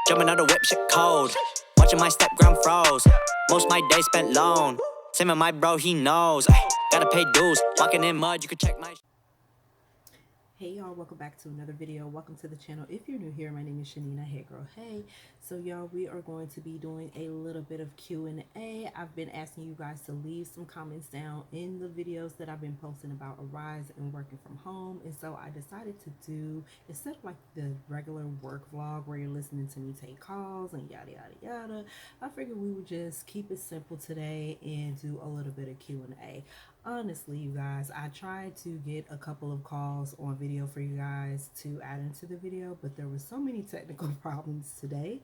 Jumping out the whip, shit cold. Watching my step gram froze. Most my day spent alone. Same with my bro, he knows. Ay, gotta pay dues. Walking in mud, you can check my. Hey y'all, welcome back to another video. Welcome to the channel. If you're new here, my name is Chanina. Hey girl, hey. So y'all, we are going to be doing a little bit of Q&A. I've been asking you guys to leave some comments down in the videos that I've been posting about Arise and working from home. And so I decided to do, instead of like the regular work vlog where you're listening to me take calls and yada yada yada, I figured we would just keep it simple today and do a little bit of Q&A. Honestly, you guys, I tried to get a couple of calls on video for you guys to add into the video, but there were so many technical problems today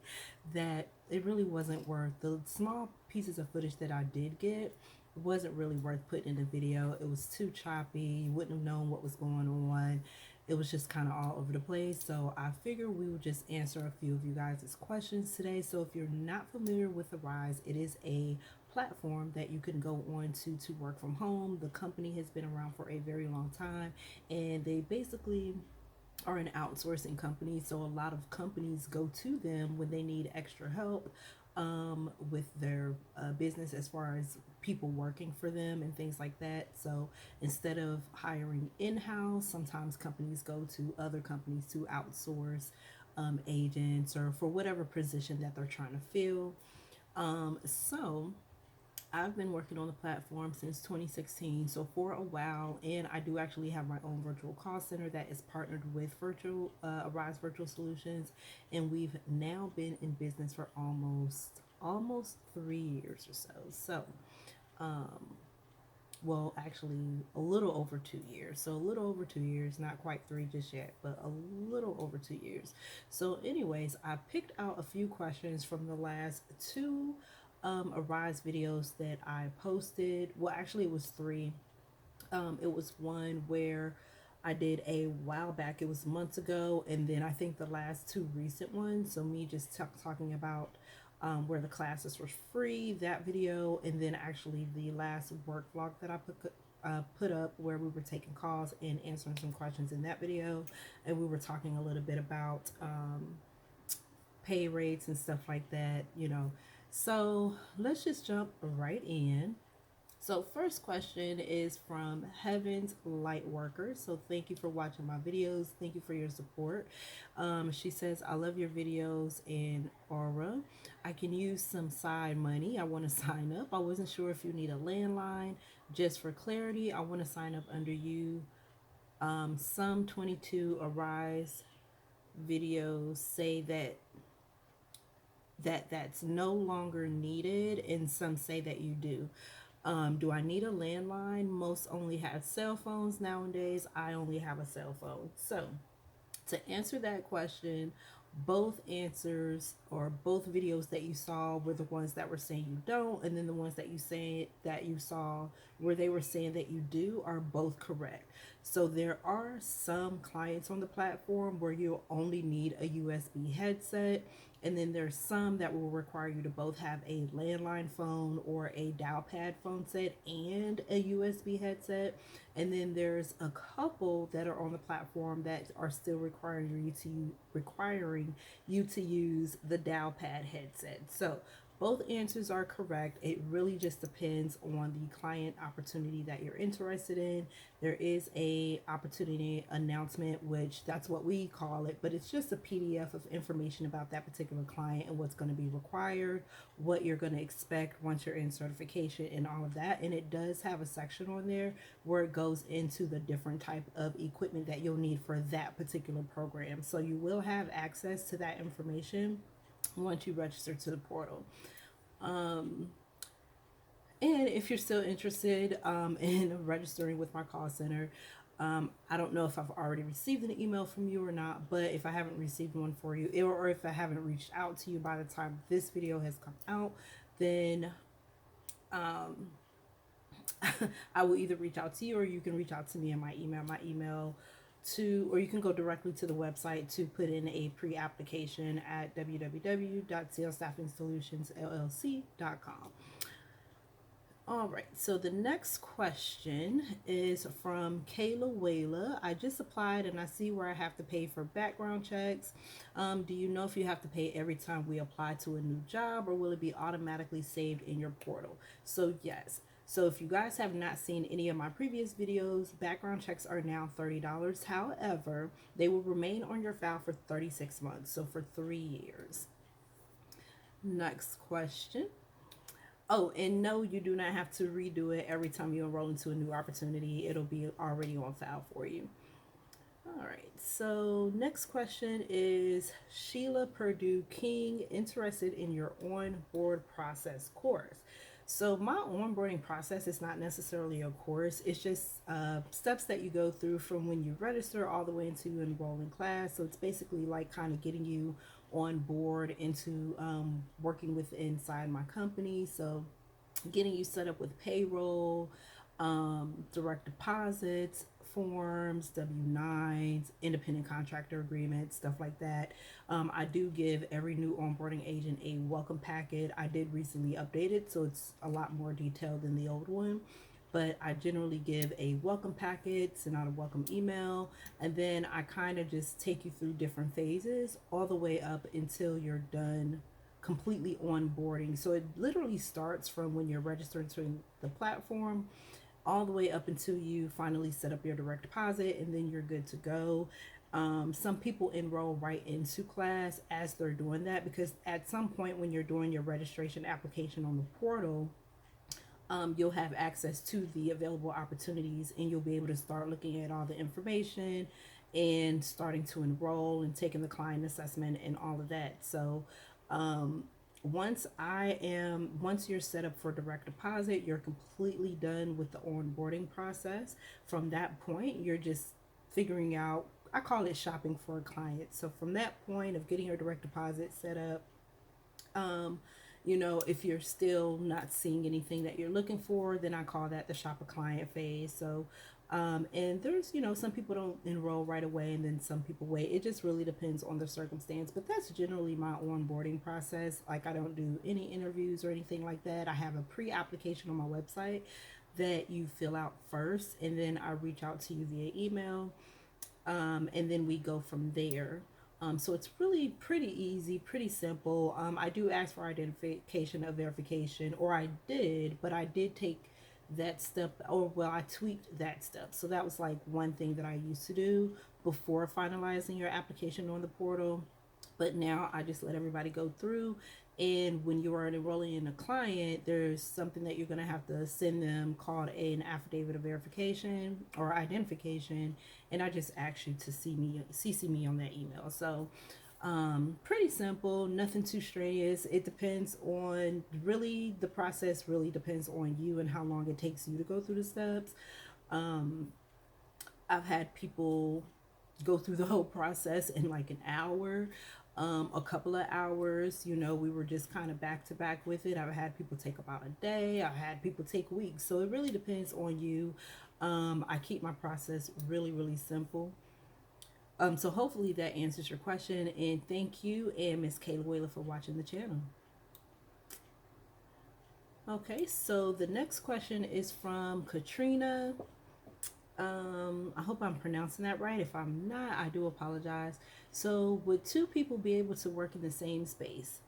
that it really wasn't worth the small pieces of footage that I did get. Wasn't really worth putting in the video. It was too choppy. You wouldn't have known what was going on. It was just kind of all over the place. So I figured we would just answer a few of you guys' questions today. So if you're not familiar with Arise, it is a platform that you can go on to work from home. The company has been around for a very long time, and they basically are an outsourcing company. So a lot of companies go to them when they need extra help with their business as far as people working for them and things like that. So instead of hiring in-house, sometimes companies go to other companies to outsource agents or for whatever position that they're trying to fill. So I've been working on the platform since 2016, so for a while, and I do actually have my own virtual call center that is partnered with Arise Virtual Solutions, and we've now been in business for almost 3 years or so. So, well, actually, a little over 2 years. So a little over 2 years, not quite three just yet, but a little over 2 years. So, anyways, I picked out a few questions from the last two Arise videos that I posted. Well, actually, it was three. It was one where I did a while back, it was months ago, and then I think the last two recent ones. So, me just talking about where the classes were free, that video, and then actually the last work vlog that I put up where we were taking calls and answering some questions in that video, and we were talking a little bit about pay rates and stuff like that. So let's just jump right in. So first question is from Heaven's Lightworker. So thank you for watching my videos. Thank you for your support. She says, I love your videos and aura. I can use some side money. I want to sign up. I wasn't sure if you need a landline. Just for clarity, I want to sign up under you. Some 22 Arise videos say that's no longer needed, and some say that you do. Do I need a landline? Most only have cell phones nowadays. I only have a cell phone. So to answer that question, both answers or both videos that you saw were the ones that were saying you don't, and then the ones that you saw where they were saying that you do are both correct. So there are some clients on the platform where you'll only need a USB headset, and then there's some that will require you to both have a landline phone or a dial pad phone set and a USB headset. And then there's a couple that are on the platform that are still requiring you to use the dial pad headset. So both answers are correct. It really just depends on the client opportunity that you're interested in. There is a opportunity announcement, which that's what we call it, but it's just a PDF of information about that particular client and what's going to be required, what you're going to expect once you're in certification and all of that. And it does have a section on there where it goes into the different type of equipment that you'll need for that particular program. So you will have access to that information once you register to the portal. And if you're still interested in registering with my call center, I don't know if I've already received an email from you or not, but if I haven't received one for you, or if I haven't reached out to you by the time this video has come out, then I will either reach out to you, or you can reach out to me in my email. Or you can go directly to the website to put in a pre-application at www.zealstaffingsolutionsllc.com. All right, so the next question is from Kayla Wayla. I just applied and I see where I have to pay for background checks. Do you know if you have to pay every time we apply to a new job, or will it be automatically saved in your portal? So, yes. So, if you guys have not seen any of my previous videos, background checks are now $30. However, they will remain on your file for 36 months, so for 3 years. Next question. Oh, and no, you do not have to redo it every time you enroll into a new opportunity. It'll be already on file for you. All right, so next question is Sheila Purdue King, interested in your onboard process course. So, my onboarding process is not necessarily a course, it's just steps that you go through from when you register all the way into you enroll in class. So, it's basically like kind of getting you on board into working with inside my company. So, getting you set up with payroll, direct deposits, forms, W-9s, independent contractor agreements, stuff like that. I do give every new onboarding agent a welcome packet. I did recently update it, so it's a lot more detailed than the old one. But I generally give a welcome packet, send out a welcome email, and then I kind of just take you through different phases all the way up until you're done completely onboarding. So it literally starts from when you're registered to the platform all the way up until you finally set up your direct deposit, and then you're good to go. Some people enroll right into class as they're doing that, because at some point when you're doing your registration application on the portal, you'll have access to the available opportunities, and you'll be able to start looking at all the information and starting to enroll and taking the client assessment and all of that. So um, once you're set up for direct deposit, you're completely done with the onboarding process. From that point, you're just figuring out, I call it shopping for a client. So from that point of getting your direct deposit set up, um, if you're still not seeing anything that you're looking for, then I call that the shop a client phase. So, and there's, some people don't enroll right away, and then some people wait. It just really depends on the circumstance. But that's generally my onboarding process. Like, I don't do any interviews or anything like that. I have a pre application on my website that you fill out first, and then I reach out to you via email, and then we go from there. So it's really pretty easy, pretty simple. I do ask for identification of verification, or I did, but I did take that step, or well, I tweaked that step. So that was like one thing that I used to do before finalizing your application on the portal. But now I just let everybody go through. And when you are enrolling in a client, there's something that you're going to have to send them called an affidavit of verification or identification. And I just ask you to CC me on that email. So pretty simple, nothing too strenuous. It depends on, really, the process really depends on you and how long it takes you to go through the steps. I've had people go through the whole process in like an hour, a couple of hours. We were just kind of back to back with it. I've had people take about a day, I've had people take weeks. So it really depends on you. I keep my process really, really simple. So hopefully that answers your question, and thank you and Miss Kayla Whaler for watching the channel. Okay, so the next question is from Katrina. I hope I'm pronouncing that right. If I'm not, I do apologize. So, would two people be able to work in the same space?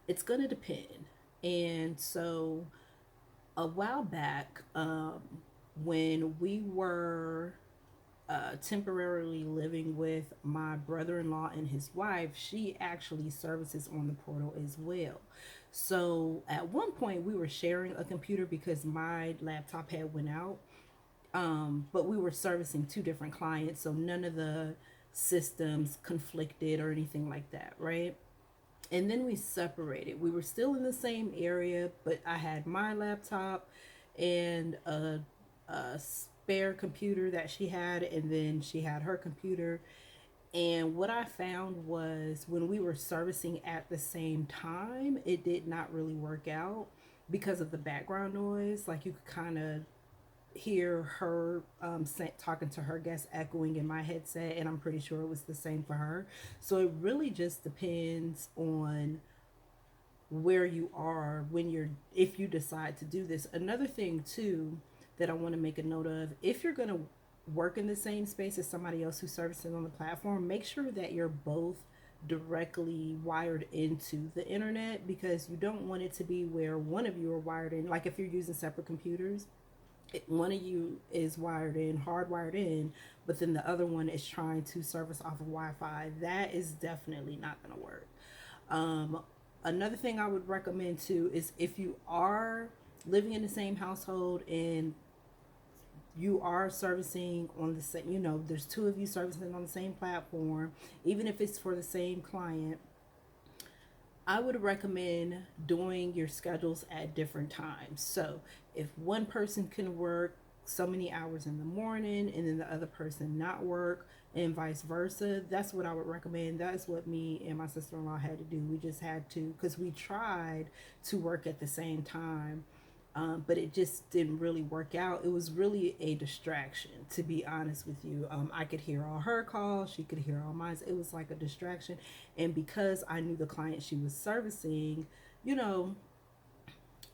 It's going to depend. And so, a while back, when we were temporarily living with my brother-in-law and his wife, she actually services on the portal as well. So at one point we were sharing a computer because my laptop had went out, but we were servicing two different clients, so none of the systems conflicted or anything like that, right? And then we separated. We were still in the same area, but I had my laptop and a spare computer that she had, and then she had her computer. And what I found was when we were servicing at the same time, it did not really work out because of the background noise. Like, you could kind of hear her talking to her guests echoing in my headset, and I'm pretty sure it was the same for her. So it really just depends on where you are if you decide to do this. Another thing too that I want to make a note of, if you're going to work in the same space as somebody else who's servicing on the platform, make sure that you're both directly wired into the internet, because you don't want it to be where one of you are wired in. Like if you're using separate computers, one of you is wired in, hardwired in, but then the other one is trying to service off of Wi-Fi. That is definitely not going to work. Another thing I would recommend too is, if you are living in the same household and you are servicing on the same, there's two of you servicing on the same platform, even if it's for the same client, I would recommend doing your schedules at different times. So if one person can work so many hours in the morning and then the other person not work, and vice versa, that's what I would recommend. That's what me and my sister-in-law had to do. We just had to, because we tried to work at the same time, but it just didn't really work out. It was really a distraction, to be honest with you. I could hear all her calls, she could hear all mine. It was like a distraction. And because I knew the client she was servicing,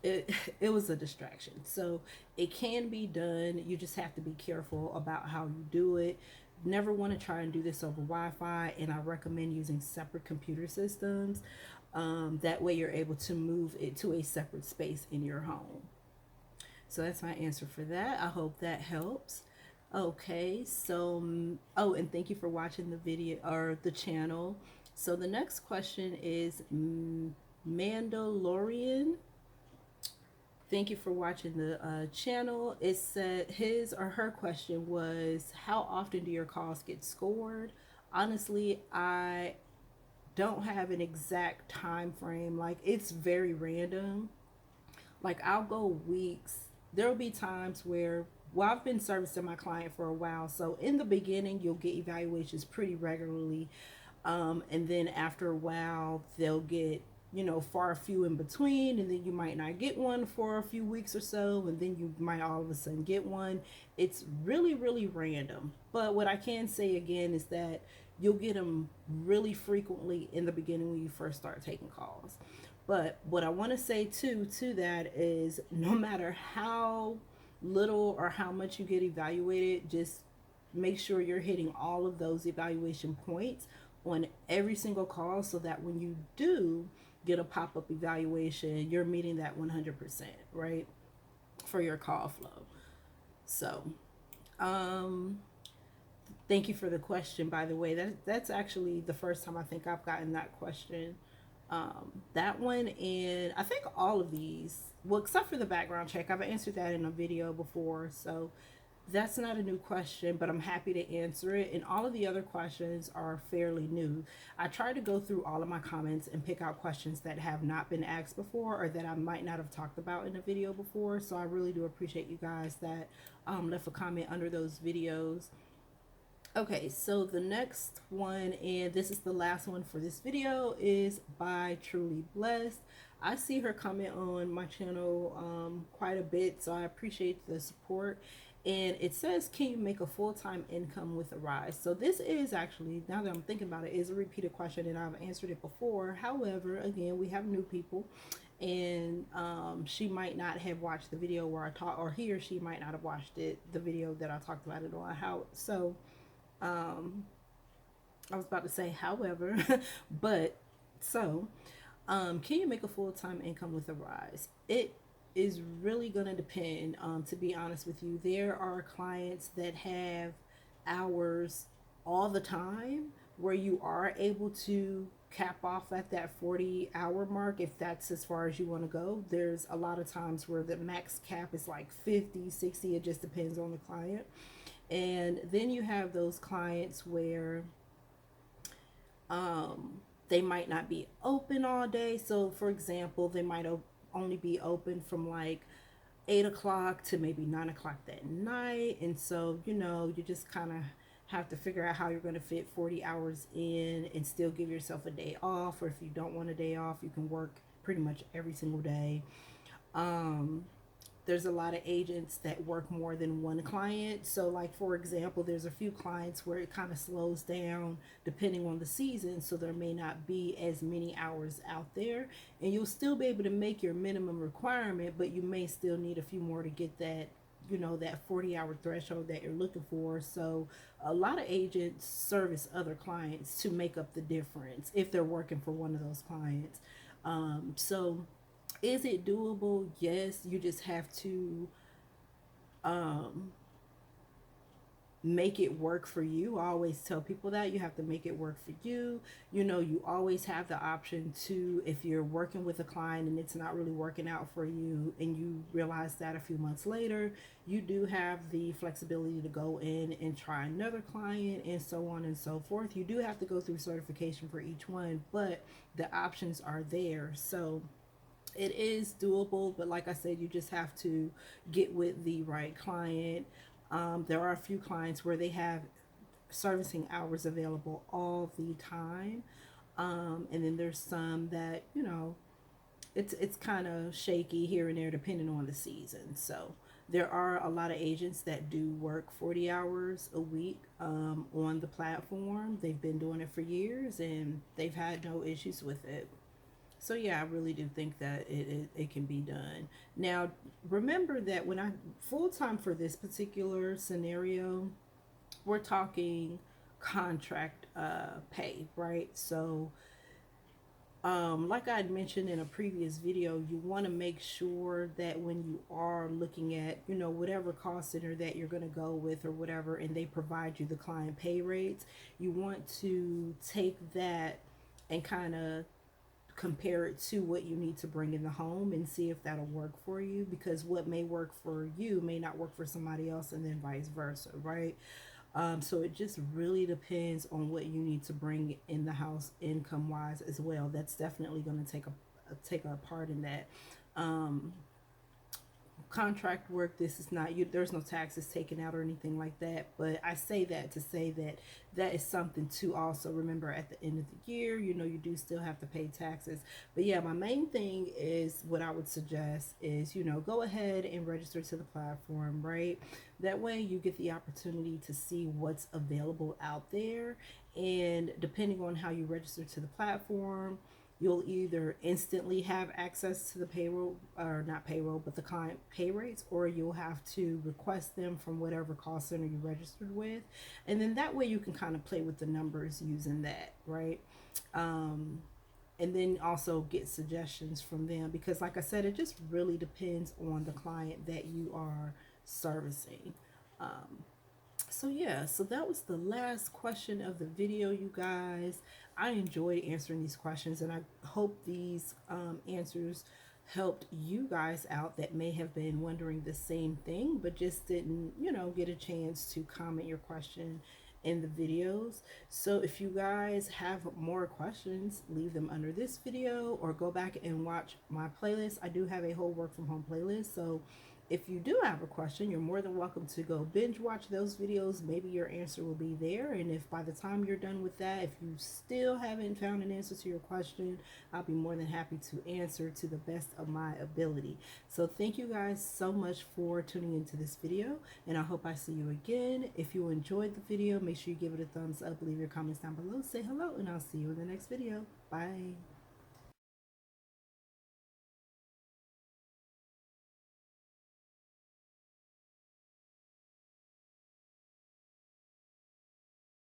it was a distraction. So it can be done. You just have to be careful about how you do it. Never want to try and do this over Wi-Fi, and I recommend using separate computer systems. That way you're able to move it to a separate space in your home. So that's my answer for that. I hope that helps. Okay, so and thank you for watching the video or the channel. So the next question is Mandalorian. Thank you for watching the channel. It said his or her question was, how often do your calls get scored? Honestly, I don't have an exact time frame. Like, it's very random. Like, I'll go weeks. There'll be times where, well, I've been servicing my client for a while, so in the beginning you'll get evaluations pretty regularly, and then after a while they'll get far few in between, and then you might not get one for a few weeks or so, and then you might all of a sudden get one. It's really, really random. But what I can say again is that you'll get them really frequently in the beginning when you first start taking calls. But what I want to say too to that is, no matter how little or how much you get evaluated, just make sure you're hitting all of those evaluation points on every single call, so that when you do get a pop-up evaluation, you're meeting that 100%, right, for your call flow. So thank you for the question, by the way. That's actually the first time I think I've gotten that question. That one, and I think all of these, well, except for the background check, I've answered that in a video before, so that's not a new question, but I'm happy to answer it. And all of the other questions are fairly new. I try to go through all of my comments and pick out questions that have not been asked before, or that I might not have talked about in a video before. So I really do appreciate you guys that left a comment under those videos. Okay, so the next one, and this is the last one for this video, is by Truly Blessed. I see her comment on my channel quite a bit, so I appreciate the support. And it says, can you make a full-time income with a rise? So this is actually, now that I'm thinking about it, is a repeated question, and I've answered it before. However, again, we have new people, and she might not have watched the video where I talked, or he or she might not have watched the video that I talked about it on. I was about to say however, but can you make a full-time income with a rise? It is really going to depend. To be honest with you, there are clients that have hours all the time where you are able to cap off at that 40-hour mark, if that's as far as you want to go. There's a lot of times where the max cap is like 50, 60. It just depends on the client. And then you have those clients where they might not be open all day. So for example, they might only be open from like 8 o'clock to maybe 9 o'clock that night. And so, you just kind of have to figure out how you're going to fit 40 hours in and still give yourself a day off. Or if you don't want a day off, you can work pretty much every single day. there's a lot of agents that work more than one client. So like for example, there's a few clients where it kind of slows down depending on the season, so there may not be as many hours out there, and you'll still be able to make your minimum requirement, but you may still need a few more to get that, you know, that 40-hour threshold that you're looking for. So a lot of agents service other clients to make up the difference if they're working for one of those clients. So is it doable? Yes. You just have to um, make it work for you. I always tell people that you have to make it work for you. You know, you always have the option to, if you're working with a client and it's not really working out for you and you realize that a few months later, you do have the flexibility to go in and try another client and so on and so forth. You do have to go through certification for each one, but the options are there. So it is doable, but like I said, you just have to get with the right client. There are a few clients where they have servicing hours available all the time, and then there's some that, you know, it's kind of shaky here and there depending on the season. So there are a lot of agents that do work 40 hours a week on the platform. They've been doing it for years and they've had no issues with it. So yeah, I really do think that it can be done. Now, remember that when I full time for this particular scenario, we're talking contract pay, right? So like I had mentioned in a previous video, you want to make sure that when you are looking at, you know, whatever cost center that you're going to go with or whatever, and they provide you the client pay rates, you want to take that and kind of compare it to what you need to bring in the home and see if that'll work for you, because what may work for you may not work for somebody else, and then vice versa, right? So it just really depends on what you need to bring in the house income wise as well. That's definitely going to take a part in that. um, Contract work, this is not you, there's no taxes taken out or anything like that, but I say that to say that that is something to also remember at the end of the year. You know, you do still have to pay taxes. But yeah, my main thing is, what I would suggest is, you know, go ahead and register to the platform, right? That way you get the opportunity to see what's available out there, and depending on how you register to the platform, you'll either instantly have access to the payroll, or not payroll, but the client pay rates, or you'll have to request them from whatever call center you registered with. And then that way you can kind of play with the numbers using that, right? And then also get suggestions from them, because like I said, it just really depends on the client that you are servicing. Um, so yeah, so that was the last question of the video, you guys. I enjoyed answering these questions, and I hope these answers helped you guys out that may have been wondering the same thing but just didn't, you know, get a chance to comment your question in the videos. So if you guys have more questions, leave them under this video or go back and watch my playlist. I do have a whole work from home playlist, so if you do have a question, you're more than welcome to go binge watch those videos. Maybe your answer will be there. And if by the time you're done with that, if you still haven't found an answer to your question, I'll be more than happy to answer to the best of my ability. So thank you guys so much for tuning into this video, and I hope I see you again. If you enjoyed the video, make sure you give it a thumbs up, leave your comments down below, say hello, and I'll see you in the next video. Bye.